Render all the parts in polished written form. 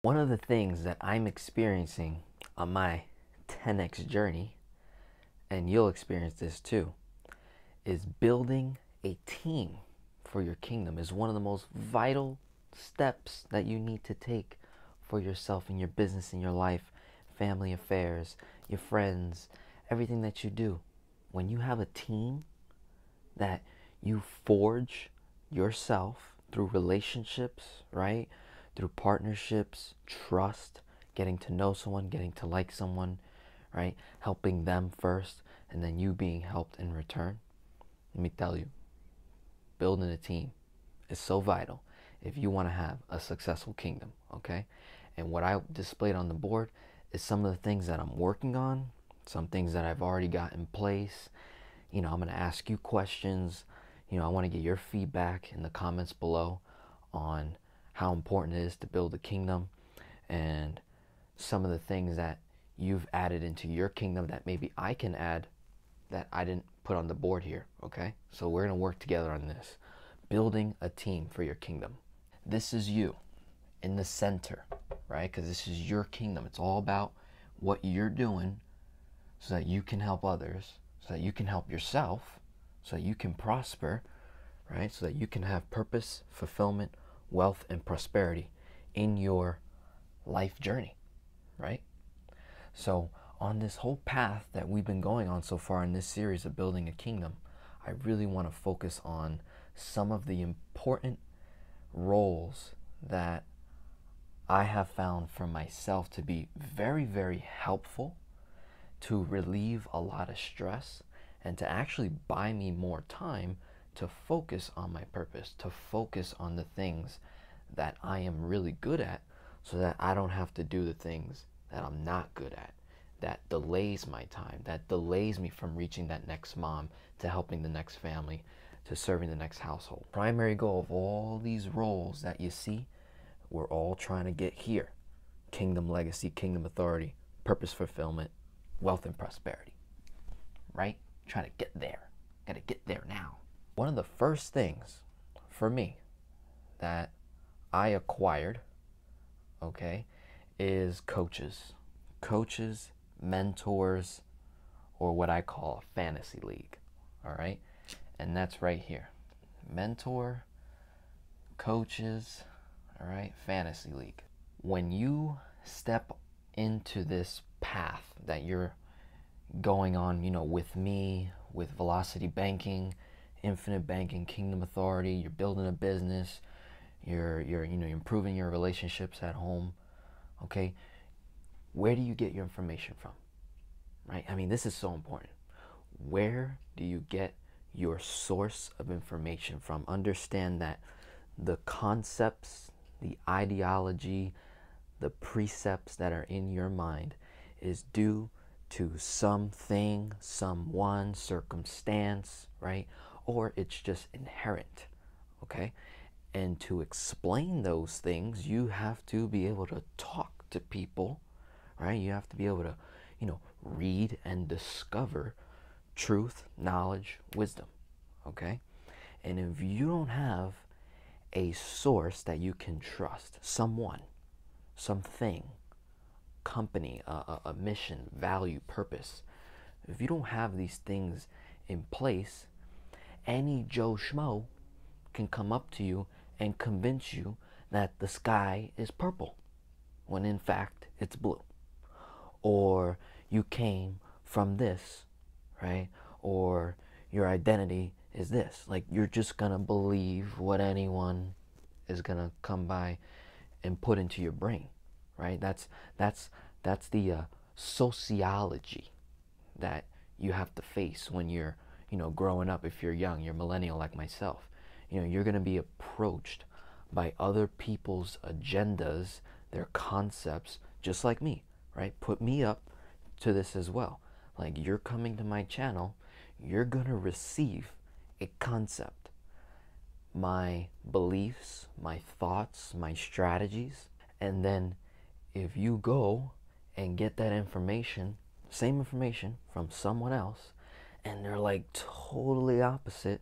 One of the things that I'm experiencing on my 10x journey, and you'll experience this too, is building a team for your kingdom is one of the most vital steps that you need to take for yourself in your business, in your life, family affairs, your friends, everything that you do. When you have a team that you forge yourself through relationships, right? Through partnerships, trust, getting to know someone, getting to like someone, right? Helping them first, and then you being helped in return. Let me tell you, building a team is so vital if you want to have a successful kingdom, okay? And what I displayed on the board is some of the things that I'm working on, some things that I've already got in place. I'm going to ask you questions. I want to get your feedback in the comments below on how important it is to build a kingdom and some of the things that you've added into your kingdom that maybe I can add that I didn't put on the board here, okay? So we're going to work together on this. Building a team for your kingdom. This is you in the center, right? Because this is your kingdom. It's all about what you're doing so that you can help others, so that you can help yourself, so that you can prosper, right? So that you can have purpose, fulfillment, wealth, and prosperity in your life journey, right? So on this whole path that we've been going on so far in this series of building a kingdom, I really want to focus on some of the important roles that I have found for myself to be very, very helpful to relieve a lot of stress and to actually buy me more time to focus on my purpose, to focus on the things that I am really good at so that I don't have to do the things that I'm not good at. That delays my time, that delays me from reaching that next mom, to helping the next family, to serving the next household. Primary goal of all these roles that you see, we're all trying to get here. Kingdom legacy, kingdom authority, purpose fulfillment, wealth and prosperity, right? Trying to get there. Gotta get there now. One of the first things for me that I acquired, okay, is coaches. Coaches, mentors, or what I call a fantasy league, all right? And that's right here. Mentor, coaches, all right, fantasy league. When you step into this path that you're going on, with me, with Velocity Banking, Infinite Banking, Kingdom Authority, you're building a business, you're improving your relationships at home, okay? Where do you get your information from, right? I mean, this is so important. Where do you get your source of information from? Understand that the concepts, the ideology, the precepts that are in your mind is due to something, someone, circumstance, right? Or it's just inherent, okay? And to explain those things, you have to be able to talk to people, right? You have to be able to, read and discover truth, knowledge, wisdom, okay? And if you don't have a source that you can trust, someone, something, company, a mission, value, purpose, if you don't have these things in place, any Joe Schmo can come up to you and convince you that the sky is purple when in fact it's blue. Or you came from this, right? Or your identity is this. Like, you're just gonna believe what anyone is gonna come by and put into your brain, right? That's the sociology that you have to face when you're, growing up. If you're young, you're millennial like myself, you're gonna be approached by other people's agendas, their concepts, just like me, right? Put me up to this as well. Like, you're coming to my channel, you're gonna receive a concept, my beliefs, my thoughts, my strategies, and then if you go and get that information, same information from someone else, and they're like totally opposite,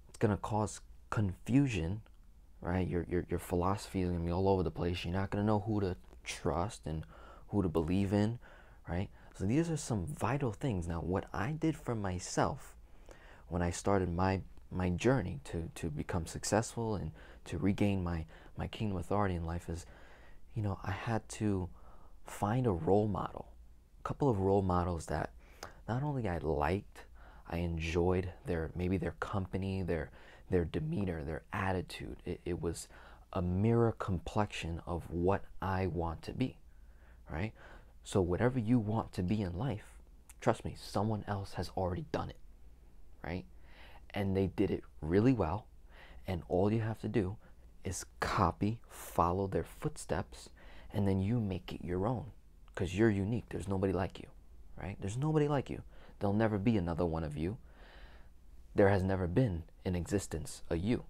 it's gonna cause confusion, right? Your philosophy is going to be all over the place. You're not going to know who to trust and who to believe in, right? So these are some vital things. Now, what I did for myself when I started my journey to become successful and to regain my kingdom authority in life is, I had to find a role model, a couple of role models that not only I liked, I enjoyed maybe their company, their demeanor, their attitude. It was a mirror complexion of what I want to be, right? So whatever you want to be in life, trust me, someone else has already done it, right? And they did it really well. And all you have to do is copy, follow their footsteps, and then you make it your own. Because you're unique. There's nobody like you, right? There's nobody like you. There'll never be another one of you. There has never been in existence a you,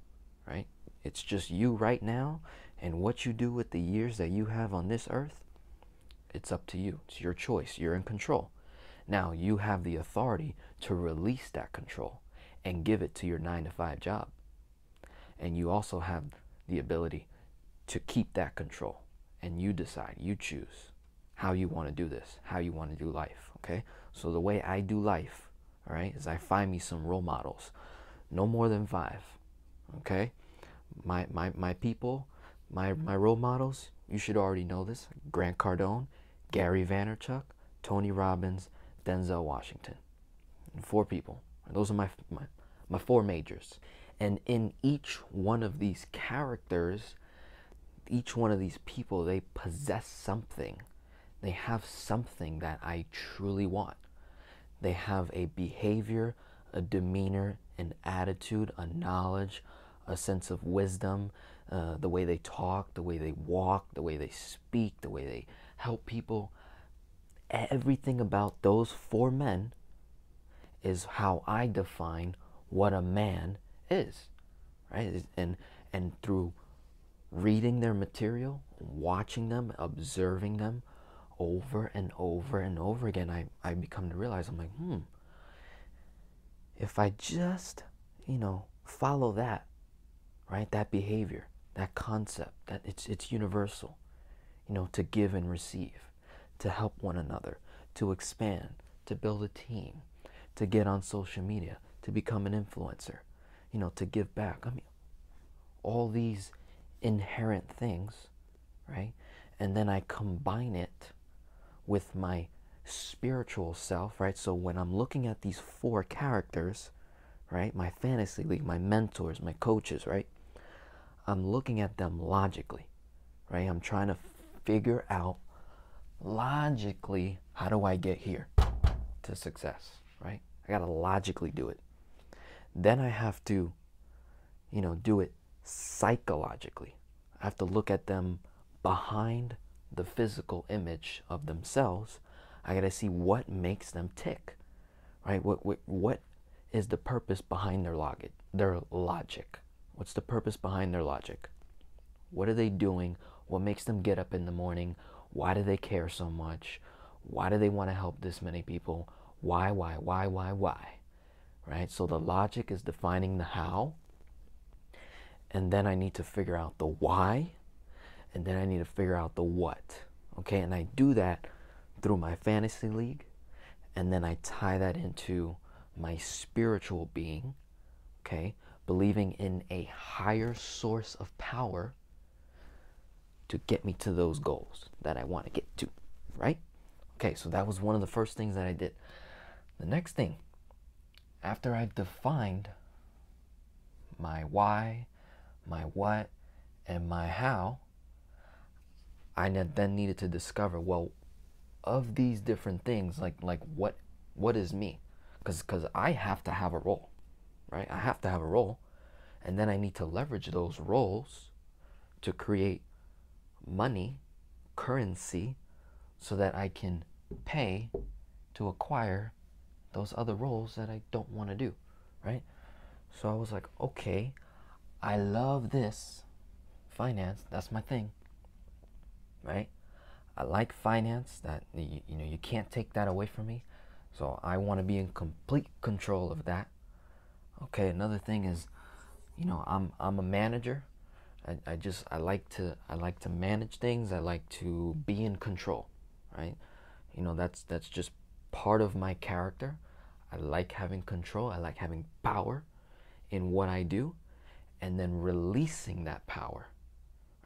right? It's just you right now, and what you do with the years that you have on this earth, it's up to you. It's your choice. You're in control. Now, you have the authority to release that control and give it to your 9-to-5 job. And you also have the ability to keep that control. And you decide, you choose how you want to do this, how you want to do life, okay? So the way I do life, all right, is I find me some role models, no more than 5, okay? My people, my role models, you should already know this: Grant Cardone, Gary Vaynerchuk, Tony Robbins, Denzel Washington. 4 people. Those are my 4 majors. And in each one of these characters, each one of these people, they possess something. They have something that I truly want. They have a behavior, a demeanor, an attitude, a knowledge, a sense of wisdom, the way they talk, the way they walk, the way they speak, the way they help people. Everything about those 4 men is how I define what a man is, right? And through reading their material, watching them, observing them over and over and over again, I become to realize, I'm like, if I just, follow that, right? That behavior, that concept, that it's universal, to give and receive, to help one another, to expand, to build a team, to get on social media, to become an influencer, to give back. I mean, all these inherent things, right? And then I combine it with my spiritual self, right? So when I'm looking at these 4 characters, right? My fantasy league, my mentors, my coaches, right? I'm looking at them logically, right? I'm trying to figure out logically, how do I get here to success, right? I gotta logically do it. Then I have to, do it psychologically. I have to look at them behind the physical image of themselves. I gotta see what makes them tick, right? What is the purpose behind their logic? What's the purpose behind their logic? What are they doing? What makes them get up in the morning? Why do they care so much? Why do they want to help this many people? Why? Right? So the logic is defining the how. And then I need to figure out the why. And then I need to figure out the what. Okay? And I do that through my fantasy league. And then I tie that into my spiritual being. Okay? Believing in a higher source of power to get me to those goals that I want to get to, right? Okay, so that was one of the first things that I did. The next thing, after I've defined my why, my what, and my how, I then needed to discover, well, of these different things, like what is me? Because I have to have a role, right? I have to have a role, and then I need to leverage those roles to create money, currency, so that I can pay to acquire those other roles that I don't want to do, right? So I was like, okay, I love this finance. That's my thing, right? I like finance. That you can't take that away from me. So I want to be in complete control of that. Okay, another thing is, I'm a manager. I like to manage things. I like to be in control, right? You know, that's just part of my character. I like having control. I like having power in what I do, and then releasing that power.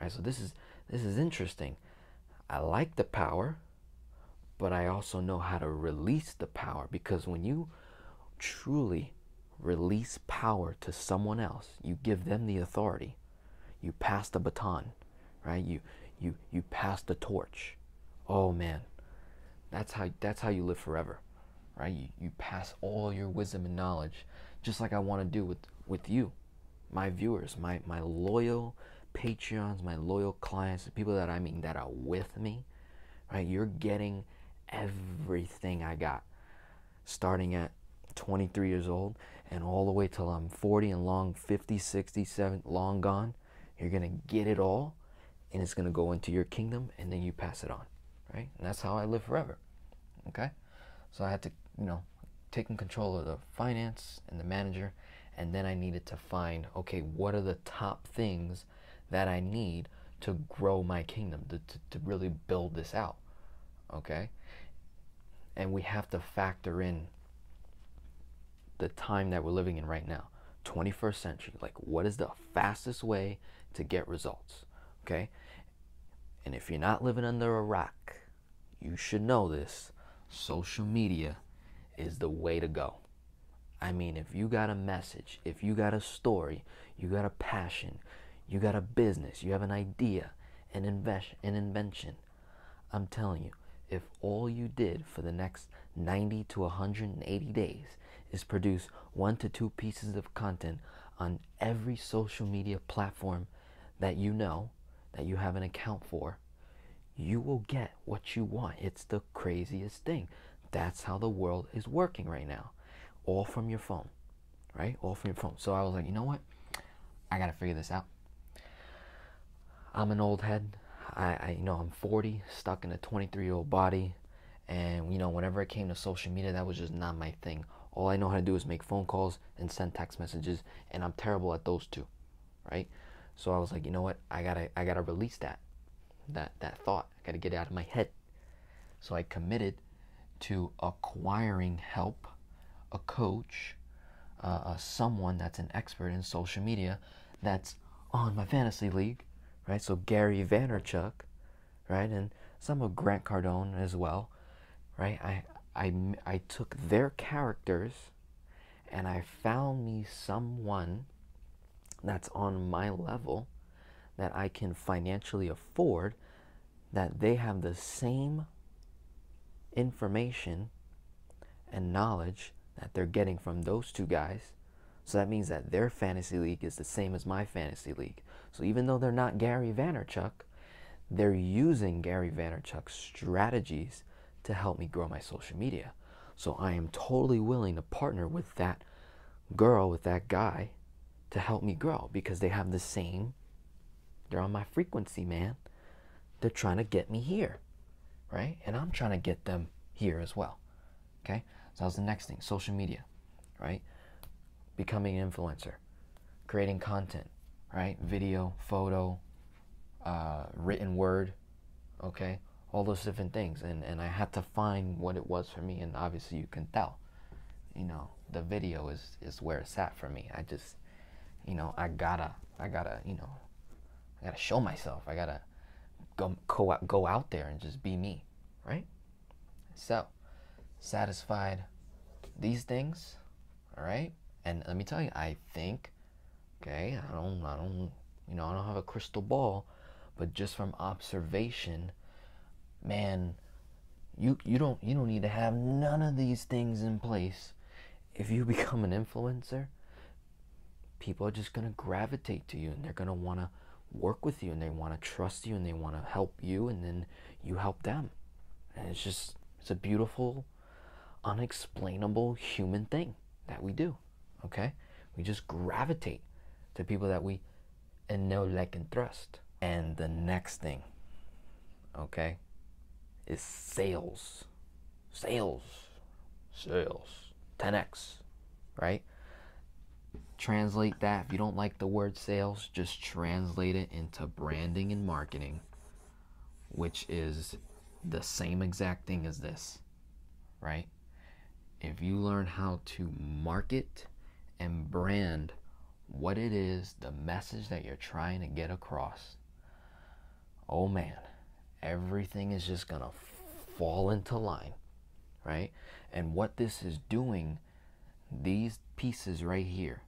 Right? So this is interesting. I like the power, but I also know how to release the power, because when you truly release power to someone else, you give them the authority. You pass the baton, right? You pass the torch. Oh man, that's how you live forever, right? You pass all your wisdom and knowledge, just like I want to do with you, my viewers, my loyal Patreons, my loyal clients, the people that that are with me, right? You're getting everything I got, starting at 23 years old and all the way till I'm 40 and long, 50, 60, 70, long gone. You're gonna get it all, and it's gonna go into your kingdom, and then you pass it on, right? And that's how I live forever. Okay, so I had to, taking control of the finance and the manager, and then I needed to find, okay, what are the top things that I need to grow my kingdom, to really build this out. Okay, and we have to factor in the time that we're living in right now, 21st century. Like, what is the fastest way to get results? Okay, and if you're not living under a rock, you should know this. Social media is the way to go. I mean, if you got a message, if you got a story, you got a passion, you got a business, you have an idea, an invention, I'm telling you, if all you did for the next 90 to 180 days is produce 1 to 2 pieces of content on every social media platform that you know, that you have an account for, you will get what you want. It's the craziest thing. That's how the world is working right now. All from your phone, right? All from your phone. So I was like, you know what? I gotta figure this out. I'm an old head. I'm 40, stuck in a 23-year-old body. And, whenever it came to social media, that was just not my thing. All I know how to do is make phone calls and send text messages, and I'm terrible at those two, right? So I was like, you know what? I gotta release that thought. I gotta get it out of my head. So I committed to acquiring help, a coach, someone that's an expert in social media, that's on my fantasy league, right? So Gary Vaynerchuk, right, and some of Grant Cardone as well, right? I took their characters and I found me someone that's on my level, that I can financially afford, that they have the same information and knowledge that they're getting from those two guys. So that means that their fantasy league is the same as my fantasy league. So even though they're not Gary Vaynerchuk, they're using Gary Vaynerchuk's strategies to help me grow my social media. So I am totally willing to partner with that girl, with that guy, to help me grow, because they have the same, they're on my frequency, man. They're trying to get me here, right? And I'm trying to get them here as well. Okay, so that was the next thing. Social media, right? Becoming an influencer, creating content, right? Video, photo, written word, okay? All those different things. And I had to find what it was for me. And obviously you can tell, the video is where it's at for me. I just, I gotta show myself. I gotta go out there and just be me, right? So, satisfied these things, all right? And let me tell you, I think, okay, I don't have a crystal ball, but just from observation, man, you don't need to have none of these things in place. If you become an influencer, people are just gonna gravitate to you, and they're gonna wanna work with you, and they wanna trust you, and they wanna help you, and then you help them. And it's a beautiful, unexplainable human thing that we do. Okay, we just gravitate to people that we know, like, and trust. And the next thing, okay, is sales. 10x, right? Translate that. If you don't like the word sales, just translate it into branding and marketing, which is the same exact thing as this, right? If you learn how to market and brand what it is, the message that you're trying to get across, oh man, everything is just gonna fall into line, right? And what this is doing, these pieces right here,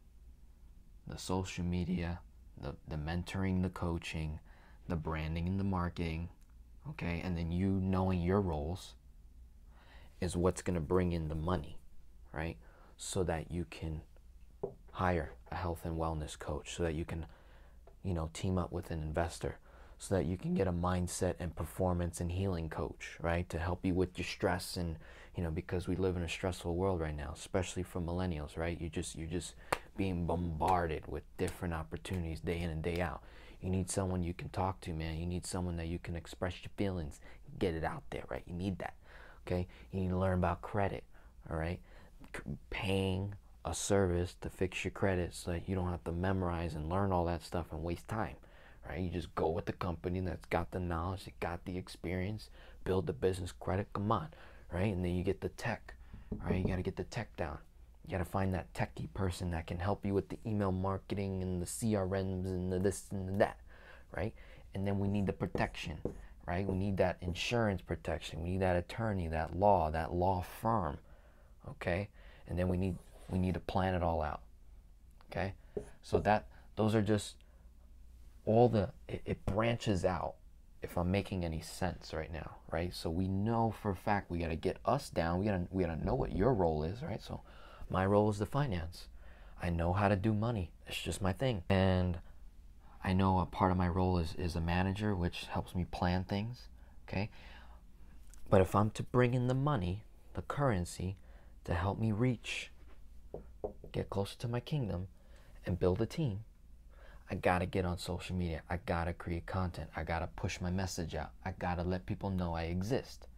the social media, the mentoring, the coaching, the branding and the marketing, okay, and then you knowing your roles, is what's going to bring in the money, right? So that you can hire a health and wellness coach, so that you can, team up with an investor, so that you can get a mindset and performance and healing coach, right? To help you with your stress and, because we live in a stressful world right now, especially for millennials, right? You're just being bombarded with different opportunities day in and day out. You need someone you can talk to, man. You need someone that you can express your feelings, get it out there, right? You need that. Okay, you need to learn about credit, all right? Paying a service to fix your credit so that you don't have to memorize and learn all that stuff and waste time, right? You just go with the company that's got the knowledge, that got the experience, build the business credit, come on, right? And then you get the tech, right? You got to get the tech down. You got to find that techie person that can help you with the email marketing and the CRMs and the this and the that, right? And then we need the protection, right? We need that insurance protection. We need that attorney, that law firm, okay? And then we need to plan it all out, okay? So those are just all it branches out, if I'm making any sense right now, right? So we know for a fact we got to get us down. We got to know what your role is, right? So my role is the finance. I know how to do money. It's just my thing. And I know a part of my role is a manager, which helps me plan things, okay? But if I'm to bring in the money, the currency, to help me get closer to my kingdom and build a team, I gotta get on social media. I gotta create content. I gotta push my message out. I gotta let people know I exist,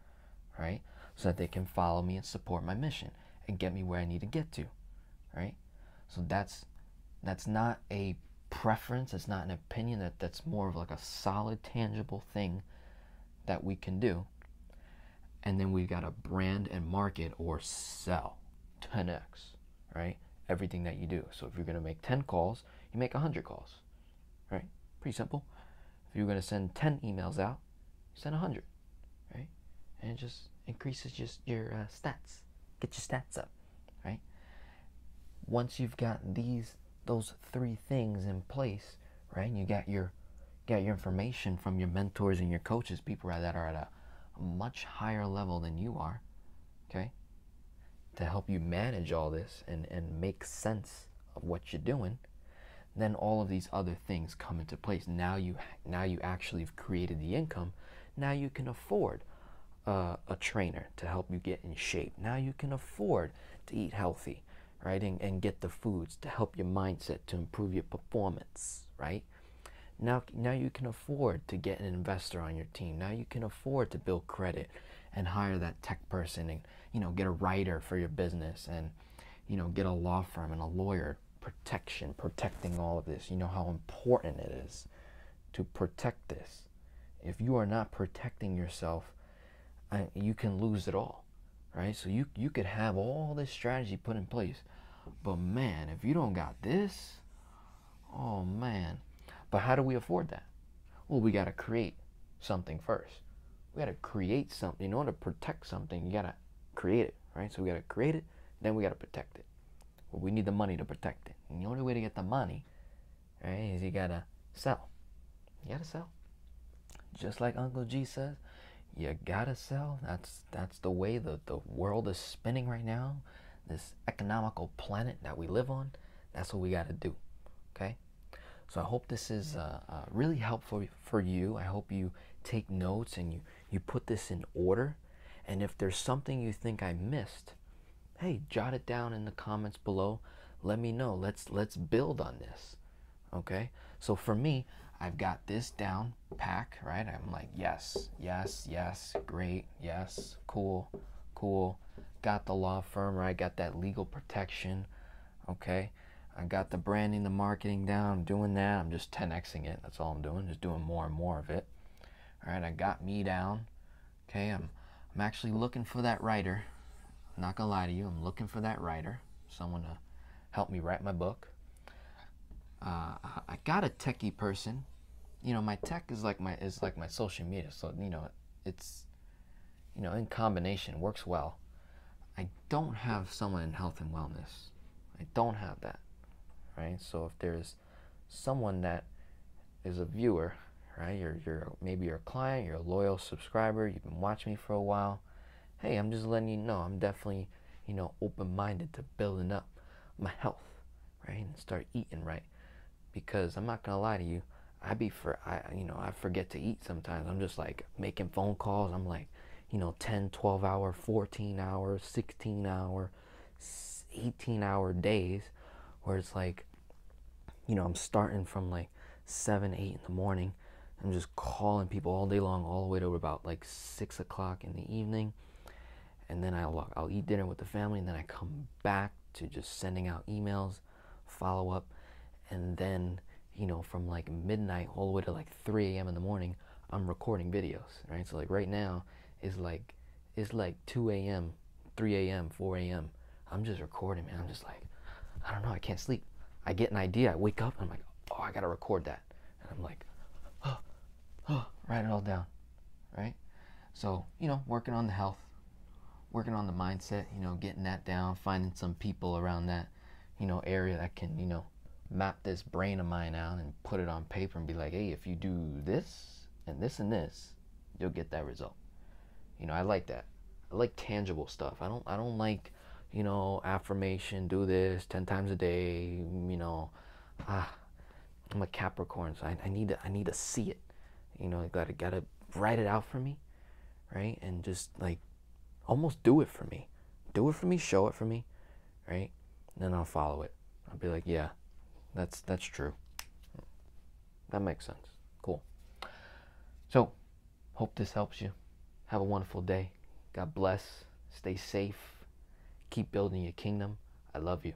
right? So that they can follow me and support my mission and get me where I need to get to, right? So that's not a preference, it's not an opinion, that's more of like a solid, tangible thing that we can do. And then we've got to brand and market or sell 10x, right? Everything that you do. So if you're going to make 10 calls, you make 100 calls, right? Pretty simple. If you're going to send 10 emails out, you send 100, right? And it just increases your stats. Get your stats up, right? Once you've got those three things in place, right? And you got your information from your mentors and your coaches, people that are at a much higher level than you are, okay? To help you manage all this and make sense of what you're doing, then all of these other things come into place. Now you actually have created the income. Now you can afford a trainer to help you get in shape. Now you can afford to eat healthy, right? And get the foods to help your mindset, to improve your performance, right? Now you can afford to get an investor on your team. Now you can afford to build credit and hire that tech person and, get a writer for your business and, get a law firm and a lawyer, protecting all of this. You know how important it is to protect this. If you are not protecting yourself, you can lose it all, right? So you could have all this strategy put in place, but man, if you don't got this, oh man. But how do we afford that? Well, we got to create something first. We got to create something. In order to protect something, you got to create it, right? So we got to create it, then we got to protect it. Well, we need the money to protect it. And the only way to get the money, right, is you got to sell. You got to sell. Just like Uncle G says, you got to sell. That's the way the world is spinning right now. This economical planet that we live on, that's what we got to do, okay? So I hope this is really helpful for you. I hope you take notes and you put this in order. And if there's something you think I missed, hey, jot it down in the comments below. Let me know. Let's build on this, okay? So for me, I've got this down pack, right? I'm like, yes, great, yes, cool. Got the law firm, right? Got that legal protection, okay? I got the branding, the marketing down. I'm doing that. I'm just 10xing it. That's all I'm doing. Just doing more and more of it. All right, I got me down. Okay, I'm actually looking for that writer. I'm not gonna lie to you. I'm looking for that writer, someone to help me write my book. I got a techie person. You know, my tech is like my social media. So you know, it's in combination works well. I don't have someone in health and wellness. I don't have that, right? So if there's someone that is a viewer, right? Maybe you're a client, you're a loyal subscriber, you've been watching me for a while. Hey, I'm just letting you know I'm definitely, open-minded to building up my health, right? And start eating right. Because I'm not gonna lie to you, I forget to eat sometimes. I'm just like making phone calls. I'm like, 10, 12 hour, 14 hour, 16 hour, 18 hour days where it's like, I'm starting from like 7, 8 in the morning. I'm just calling people all day long, all the way to about like 6 o'clock in the evening. And then I'll eat dinner with the family, and then I come back to just sending out emails, follow up, and then, from like midnight all the way to like 3 a.m. in the morning, I'm recording videos, right? So like right now, it's like 2 a.m., 3 a.m., 4 a.m. I'm just recording, man. I'm just like, I don't know, I can't sleep. I get an idea, I wake up, and I'm like, oh, I gotta record that. And I'm like, write it all down, right? So, working on the health, working on the mindset, getting that down, finding some people around that, area that can, map this brain of mine out and put it on paper and be like, hey, if you do this and this and this, you'll get that result. I like that. I like tangible stuff. I don't like, affirmation, do this 10 times a day, I'm a Capricorn, so I need to see it. Gotta write it out for me, right? And just like almost do it for me. Do it for me, show it for me, right? And then I'll follow it. I'll be like, yeah, that's true. That makes sense. Cool. So, hope this helps you. Have a wonderful day. God bless. Stay safe. Keep building your kingdom. I love you.